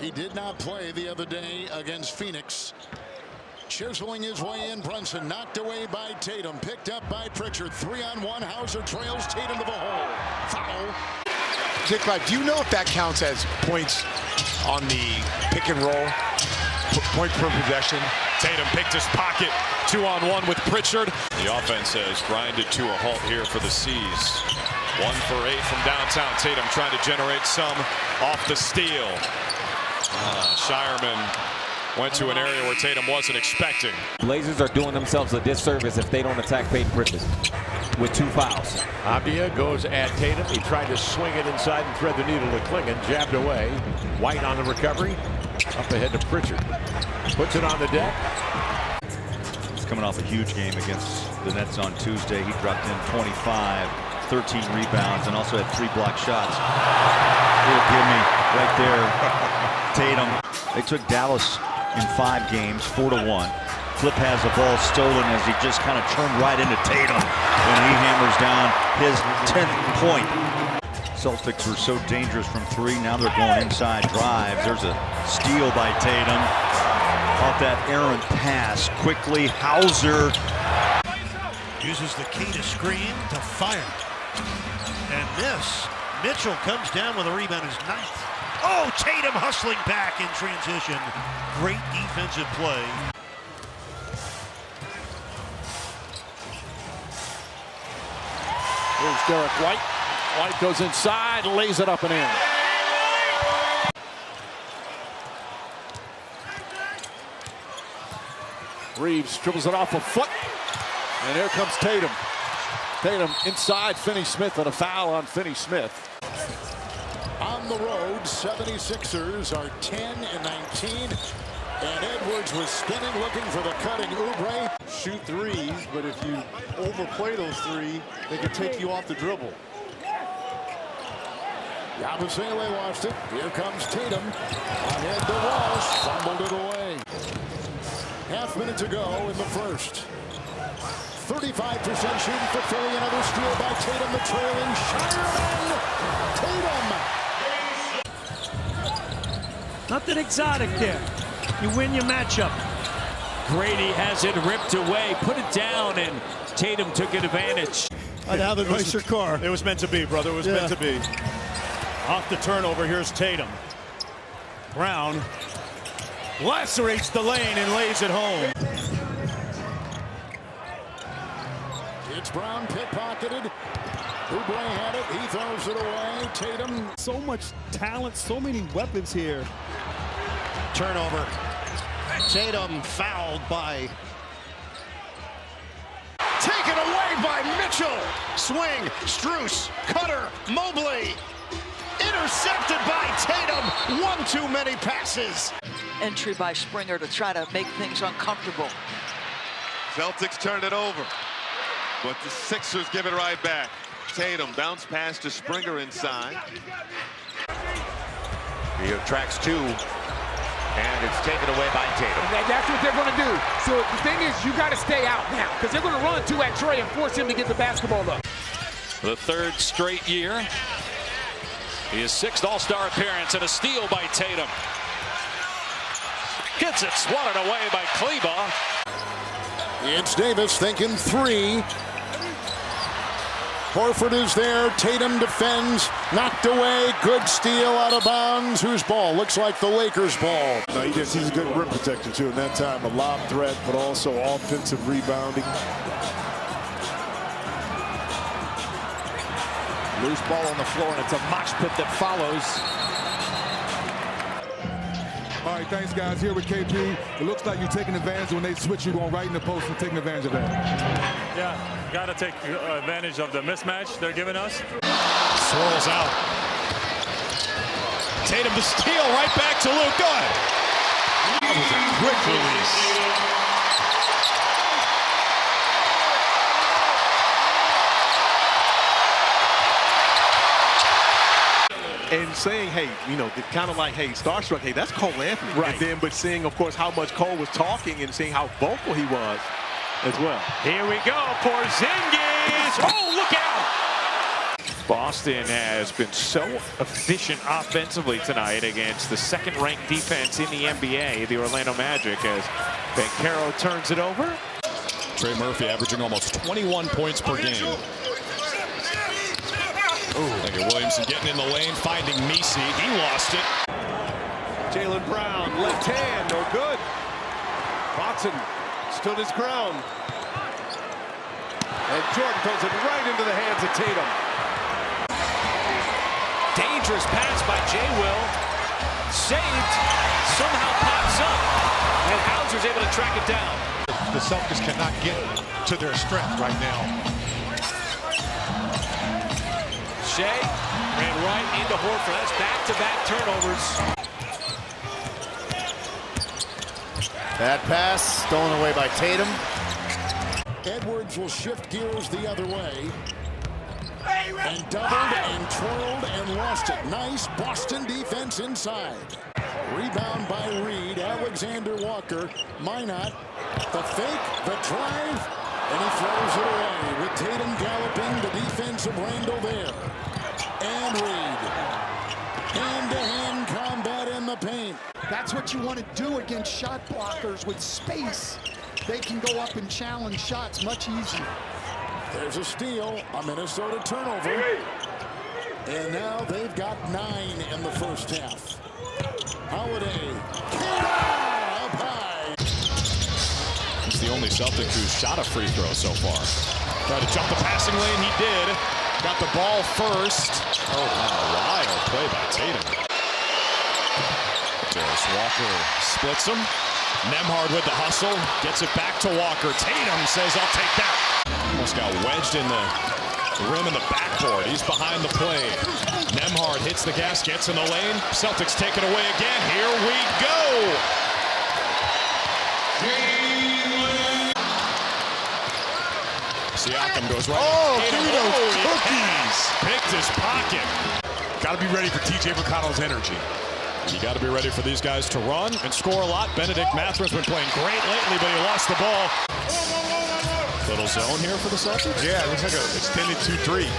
He did not play the other day against Phoenix. Chiseling his way in, Brunson knocked away by Tatum, picked up by Pritchard. 3-on-1, Hauser trails Tatum to the hole. Foul. Do you know if that counts as points on the pick and roll? Points per possession? Tatum picked his pocket. 2-on-1 with Pritchard. The offense has grinded to a halt here for the C's. 1 for 8 from downtown. Tatum trying to generate some off the steal. Shireman went to an area where Tatum wasn't expecting. Blazers are doing themselves a disservice if they don't attack Peyton Pritchard with 2 fouls. Abdia goes at Tatum. He tried to swing it inside and thread the needle to Klingon. Jabbed away. White on the recovery. Up ahead to Pritchard. Puts it on the deck. He's coming off a huge game against the Nets on Tuesday. He dropped in 25, 13 rebounds, and also had 3 block shots. He'll give me right there. Tatum. They took Dallas in 5 games, 4-1. Flip has the ball stolen as he just kind of turned right into Tatum, and he hammers down his 10th point. Celtics were so dangerous from 3. Now they're going inside drives. There's a steal by Tatum. Off that errant pass. Quickly, Hauser uses the key to screen to fire. And this, Mitchell comes down with a rebound, his 9th. Oh, Tatum hustling back in transition. Great defensive play. Here's Derek White. White goes inside, lays it up and in. Reeves dribbles it off a foot. And here comes Tatum. Tatum inside Finney-Smith, and a foul on Finney-Smith. On the road, 76ers are 10-19. And Edwards was spinning, looking for the cutting Oubre. Shoot threes, but if you overplay those 3, they can take you off the dribble. Yabusele lost it. Here comes Tatum. Ahead to Walsh. Fumbled it away. Half-minute to go in the first. 35% shooting for Philly. Another steal by Tatum. The trailing Shireman. Tatum. Nothing exotic there. You win your matchup. Grady has it ripped away. Put it down, and Tatum took advantage. Now the nicer car. It was meant to be, brother. It was meant to be. Off the turnover, here's Tatum. Brown lacerates the lane and lays it home. It's Brown pickpocketed. Oubre had it. He throws it away. Tatum. So much talent, so many weapons here. Turnover. Tatum fouled by. Taken away by Mitchell. Swing, Strus, Cutter, Mobley. Intercepted by Tatum. 1 too many passes. Entry by Springer to try to make things uncomfortable. Celtics turned it over, but the Sixers give it right back. Tatum bounce pass to Springer inside. He tracks 2, and it's taken away by Tatum. And that's what they're going to do. So the thing is, you got to stay out now, because they're going to run 2 at Trey and force him to get the basketball up. The 3rd straight year. His 6th All-Star appearance and a steal by Tatum. Gets it swatted away by Kleba. It's Davis thinking 3. Horford is there. Tatum defends. Knocked away. Good steal out of bounds. Whose ball? Looks like the Lakers' ball. No, he's a good rim protector, too. In that time, a lob threat, but also offensive rebounding. Loose ball on the floor, and it's a mosh pit that follows. All right, thanks, guys. Here with KP. It looks like you're taking advantage when they switch you, going right in the post and taking advantage of that. Yeah, got to take advantage of the mismatch they're giving us. Swirls out. Tatum the steal right back to Luke. Go ahead. That was a quick release. And saying, hey, you know, kind of like, hey, starstruck, hey, that's Cole Anthony. Right. And then, but seeing, of course, how much Cole was talking and seeing how vocal he was as well. Here we go. Porzingis. Oh, look out. Ball Boston has been so efficient offensively tonight against the second-ranked defense in the NBA, the Orlando Magic, as Banchero turns it over. Trey Murphy averaging almost 21 points per game. Look at Williamson getting in the lane, finding Messi. He lost it. Jaylen Brown, left hand, no good. Watson stood his ground. And Jordan throws it right into the hands of Tatum. Dangerous pass by Jay Will. Saved. Somehow pops up. And Hauser's able to track it down. The Celtics cannot get to their strength right now. Shea ran right into Horford. That's back-to-back turnovers. Bad pass, stolen away by Tatum. Edwards will shift gears the other way. And doubled and twirled and lost it. Nice Boston defense inside. Rebound by Reed. Alexander Walker. Minot. The fake, the drive, and he throws it away with Tatum galloping, the defense of Randall there. And Reed. Hand-to-hand combat in the paint. That's what you want to do against shot blockers with space. They can go up and challenge shots much easier. There's a steal, a Minnesota turnover. And now they've got 9 in the first half. Holiday. Up high. He's the only Celtic who's shot a free throw so far. Tried to jump the passing lane, he did. Got the ball first. Oh, wow, wild play by Tatum. Jarris Walker splits him. Nembhard with the hustle, gets it back to Walker. Tatum says, I'll take that. Almost got wedged in the rim in the backboard. He's behind the play. Nembhard hits the gas, gets in the lane. Celtics take it away again. Here we go. Siakam goes right. Oh, give me those cookies. Picked his pocket. Got to be ready for TJ McConnell's energy. You got to be ready for these guys to run and score a lot. Benedict Mathurin's been playing great lately, but he lost the ball. Little zone here for the Celtics. Yeah, it looks like an extended 2-3.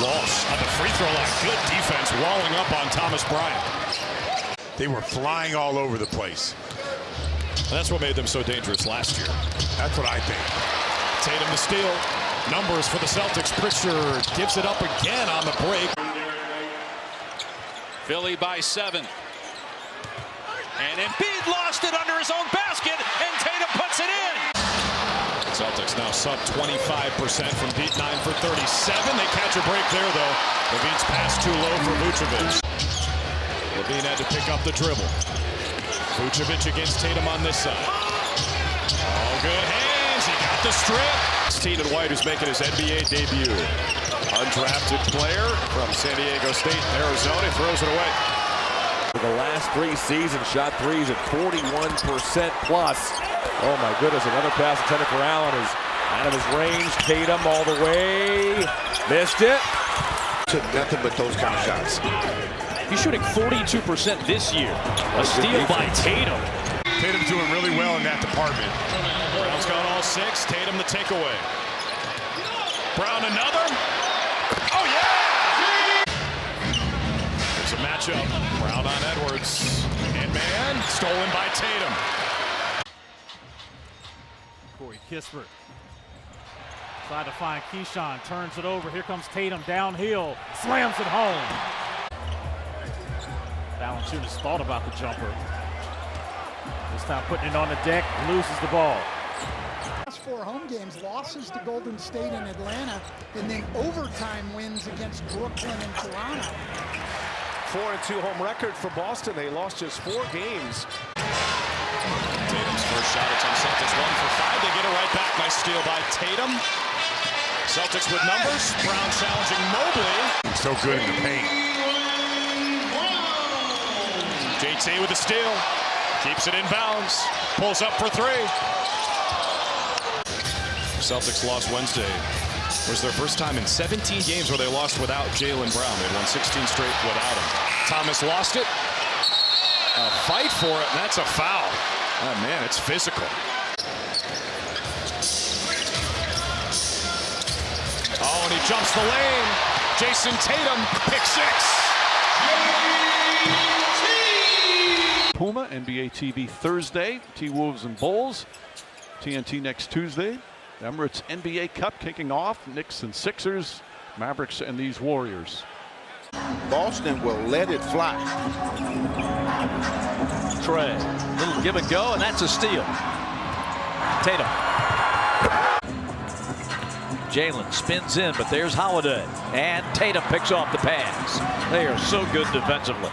Walsh at the free throw line. Good defense, walling up on Thomas Bryant. They were flying all over the place. And that's what made them so dangerous last year. That's what I think. Tatum the steal. Numbers for the Celtics. Pritchard gives it up again on the break. Philly by 7. And Embiid lost it under his own basket, and Tatum puts it in. Celtics now sub 25% from deep, 9 for 37. They catch a break there, though. Levine's pass too low for Vucevic. Levine had to pick up the dribble. Vucevic against Tatum on this side. All good hands. He got the strip. Stephen White, who's making his NBA debut. Undrafted player from San Diego State, Arizona, throws it away. For the last 3 seasons, shot threes at 41% plus. Oh my goodness, another pass intended for Allen is out of his range. Tatum all the way. Missed it. Took nothing but those kind of shots. He's shooting 42% this year. A steal by Tatum. Tatum's doing really well in that department. Brown's got all 6. Tatum the takeaway. Brown another. Oh, yeah! There's a matchup. Brown on Edwards. And man, stolen by Tatum. Corey Kispert. Tried to find Keyshawn. Turns it over. Here comes Tatum downhill. Slams it home. Valanciunas thought about the jumper. This time putting it on the deck. Loses the ball. Last 4 home games, losses to Golden State and Atlanta, and then overtime wins against Brooklyn and Toronto. 4-2 home record for Boston. They lost just 4 games. Tatum's first shot attempt. Celtics 1 for 5. They get it right back. Nice steal by Tatum. Celtics with numbers. Brown challenging Mobley. He's so good in the paint. JT with a steal. Keeps it in bounds. Pulls up for 3. Celtics lost Wednesday. It was their first time in 17 games where they lost without Jaylen Brown. They won 16 straight without him. Thomas lost it. A fight for it, and that's a foul. Oh, man, it's physical. Oh, and he jumps the lane. Jayson Tatum, pick 6. Puma, NBA TV Thursday, T-Wolves and Bulls. TNT next Tuesday. Emirates NBA Cup kicking off. Knicks and Sixers, Mavericks and these Warriors. Boston will let it fly. Trey, little give and go, and that's a steal. Tatum. Jalen spins in, but there's Holiday. And Tatum picks off the pass. They are so good defensively.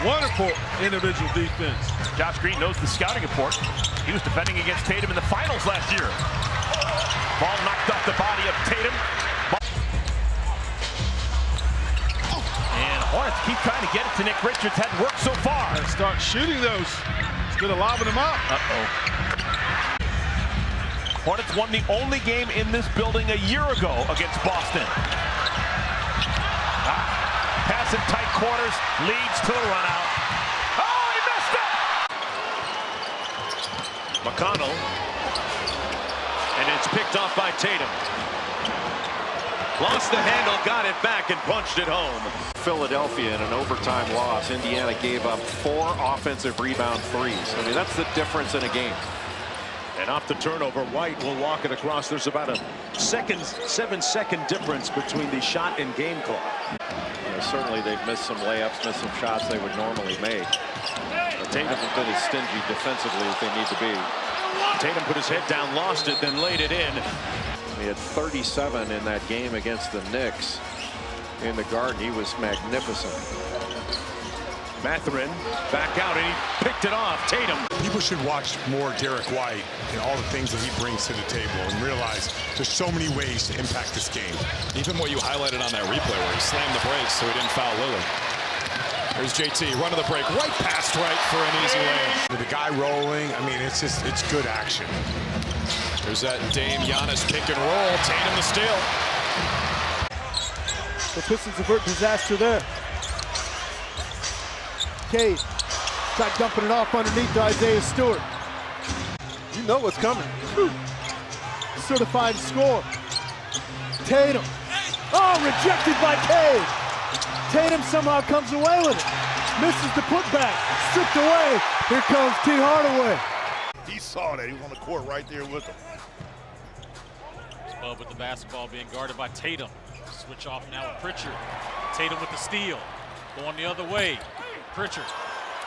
Wonderful individual defense. Josh Green knows the scouting report. He was defending against Tatum in the finals last year. Ball knocked off the body of Tatum. And Hornets keep trying to get it to Nick Richards. Hadn't worked so far. Start shooting those instead of lobbing them up. Hornets won the only game in this building a year ago against Boston. Pass in tight quarters, leads to the run out. Oh, he missed it! McConnell. And it's picked off by Tatum. Lost the handle, got it back, and punched it home. Philadelphia in an overtime loss. Indiana gave up 4 offensive rebound threes. I mean, that's the difference in a game. And off the turnover, White will walk it across. There's about a 7-second difference between the shot and game clock. Certainly they've missed some layups, missed some shots they would normally make. But Tatum hasn't been as stingy defensively as they need to be. Tatum put his head down, lost it, then laid it in. He had 37 in that game against the Knicks in the Garden. He was magnificent. Mathurin back out, and he picked it off. Tatum. People should watch more Derek White and all the things that he brings to the table and realize there's so many ways to impact this game. Even what you highlighted on that replay where he slammed the brakes so he didn't foul Lillard. There's JT, run to the break, right past right for an easy lane. With the guy rolling, I mean, it's good action. There's that Dame Giannis pick and roll. Tatum the steal. The Pistons avert disaster there. Cade tried dumping it off underneath to Isaiah Stewart. You know what's coming. Certified score. Tatum. Oh, rejected by Cade. Tatum somehow comes away with it. Misses the putback. Stripped away. Here comes T. Hardaway. He saw that. He was on the court right there with him. Spud with the basketball being guarded by Tatum. Switch off now with Pritchard. Tatum with the steal. Going the other way. Pritchard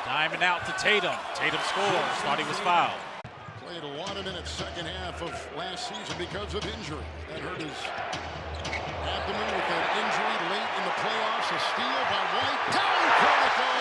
diamond out to Tatum. Tatum scores. Thought he was fouled. Played a lot of minutes second half of last season because of injury. That hurt his abdomen with an injury late in the playoffs. A steal by White. Down critical.